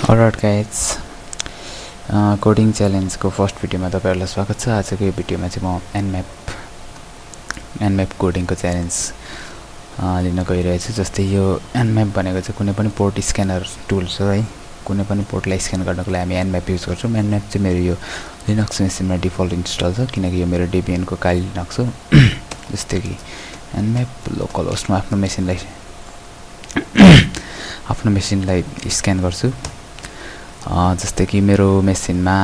Alright guys, coding च्यालेन्जको first भिडियोमा तपाईहरुलाई स्वागत छ। आजको यो भिडियोमा चाहिँ म nmap कोडिङको च्यालेन्ज लिन गइरहेको छु। जस्तै यो nmap भनेको चाहिँ कुनै पनि पोर्ट स्क्यानर टुल हो है। कुनै पनि पोर्टलाई स्क्यान गर्नको लागि हामी nmap युज गर्छौं। nmap चाहिँ मेरो यो लिनक्स मेसिनमा डिफल्ट इन्स्टल छ किनकि यो मेरो डेबियन को काली लिनक्स हो। जस्तै कि nmap लोकल होस्टमा आफ्नो मेसिनलाई स्क्यान गर्छु। जस्तै कि मेरो मेसिनमा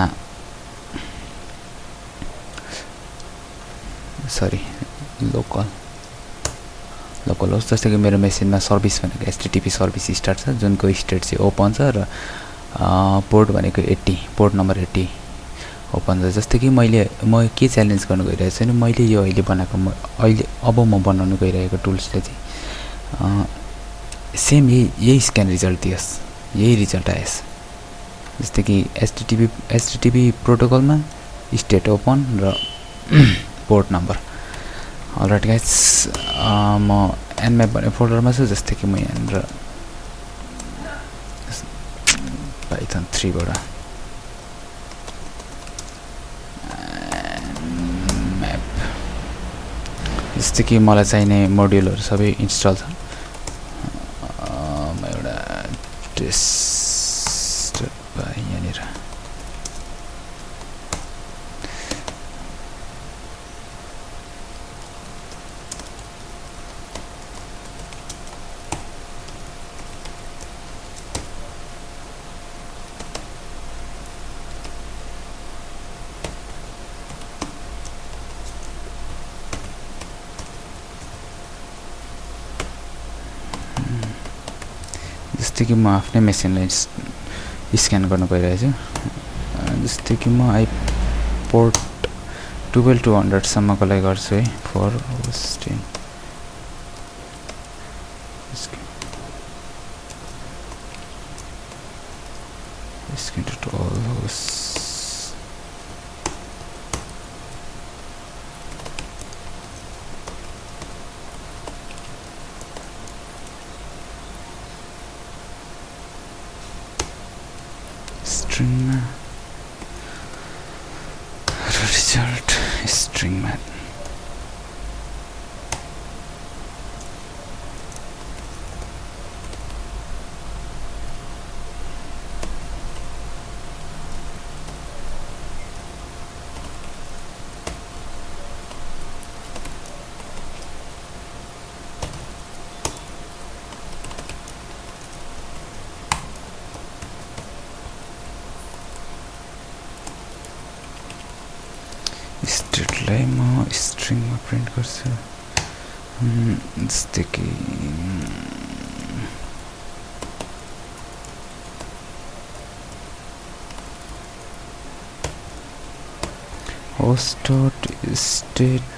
लोकल होस्ट जस्तै कि मेरो मेसिनमा सर्भिस भनेको http सर्भिस स्टार्ट छ जुनको स्टेट चाहिँ ओपन छ र पोर्ट भनेको 80 पोर्ट नम्बर 80 ओपन छ। जस्तै कि म के च्यालेन्ज गर्न गइरहेको छु नि मैले यो अहिले बनाएको अब म बनाउन गइरहेको टुल्सले चाहिँ सेम यही स्क्यान रिजल्ट दियोस्, यही रिजल्ट आएस्। जस्तै कि http प्रोटोकलमा स्टेट ओपन र पोर्ट नम्बर। अलराइट गाइस, म nmap भन्ने फोल्डरमा छु। जस्तै कि म यहाँ पाइथन 3 बाट nmap जस्तै कि मलाई चाहिने मोड्युलहरु सबै इन्स्टल छ। म एउटा टेस्ट यहाँनिर जस्तै कि म आफ्नै मेसिनलाई स्क्यान गर्न गइरहेको छु। जस्तै कि म पोर्ट 12200 सम्मको लागि गर्छु है for hosting. Scan to all host string result string mat स्टेटलाई म स्ट्रिङमा प्रिन्ट गर्छु। जस्तै कि host.state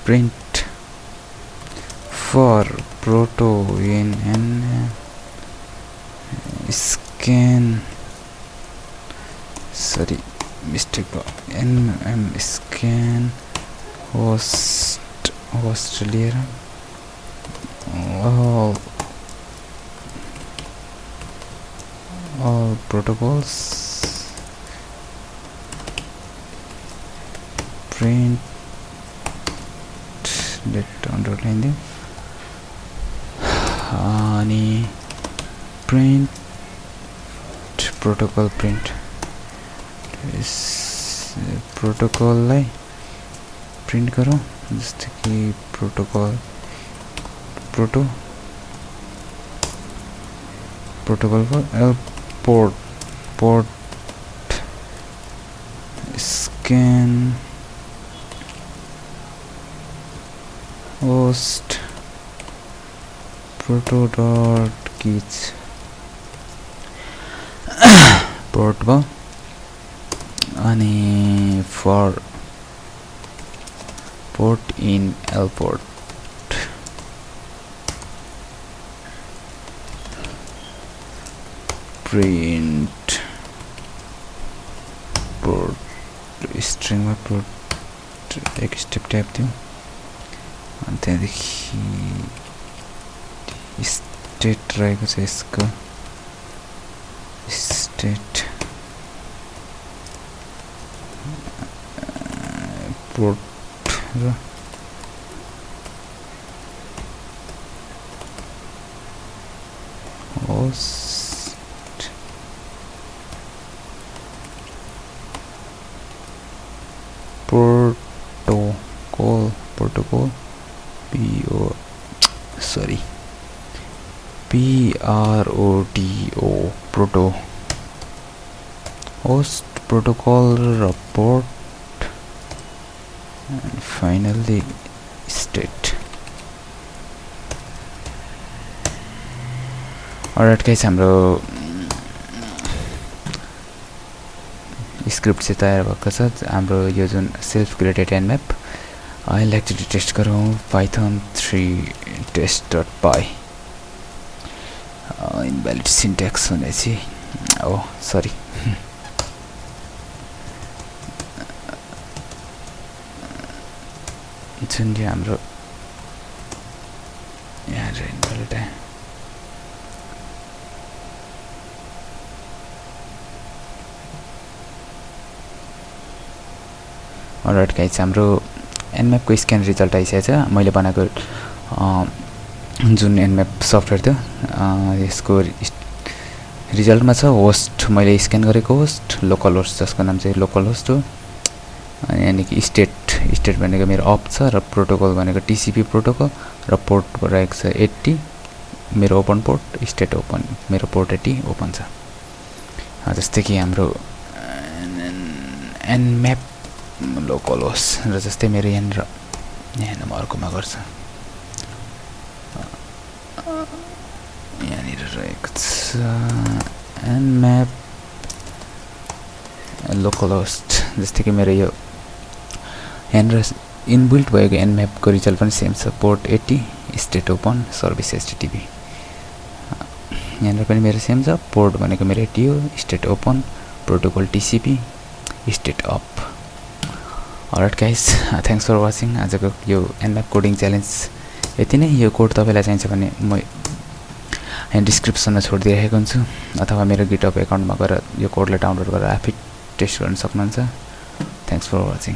print for proto in nmScan nmScan host लिएर all protocols print let underline them अनि print protocol print प्रोटोकललाई प्रिन्ट गरौँ। जस्तै कि प्रोटोकलको lport scan host proto.keys port भयो अनि for port in lport print port स्ट्रिङमा पोर्ट एक स्टेप ट्याप दिउँ अनि त्यहाँदेखि स्टेट रहेको छ यसको स्टेट पोर्ट र host protocol proto host protocol report and finally state. Alright guys, हाम्रो स्क्रिप्ट चाहिँ तयार भएको छ हाम्रो यो जुन सेल्फ क्रिएटेड nmap अहिले एक्चुअली टेस्ट गरौँ python 3 test.py invalid syntax हुनेछ सरी जुन यो हाम्रो यहाँ इन्भ्यालिड अलराइट गाइस हाम्रो nmap को स्क्यान रिजल्ट आइसकेको छ मैले बनाएको जुन nmap सफ्टवेयर थियो यसको रिजल्टमा छ होस्ट मैले स्क्यान गरेको होस्ट लोकल होस्ट जसको नाम चाहिँ लोकल होस्ट हो अनि यानी कि स्टेट भनेको मेरो अप छ र प्रोटोकल भनेको टीसीपी प्रोटोकल र पोर्ट रहेको छ 80 मेरो ओपन पोर्ट स्टेट ओपन मेरो पोर्ट 80 ओपन छ जस्तै कि हाम्रो nmap लोकल होस्ट र जस्तै मेरो यहाँ अर्कोमा गर्छ यहाँनिर रहेको छ nmap लोकल होस्ट जस्तै कि मेरो यो यहाँनिर इनबिल्ट भएको nmap को रिजल्ट पनि सेम छ port 80 state open service http यहाँनिर पनि मेरो सेम छ पोर्ट भनेको मेरो 80 हो state open protocol TCP state up alright guys thanks for watching आजको यो nmap कोडिङ च्यालेन्ज यति नै यो कोड तपाईलाई चाहिन्छ भने म यहाँ डिस्क्रिप्सनमा छोडिदिरहेको हुन्छु अथवा मेरो गिटहब एकाउन्टमा गएर यो कोडलाई डाउनलोड गरेर आफै टेस्ट गर्न सक्नुहुन्छ थ्यांक्स फर वाचिङ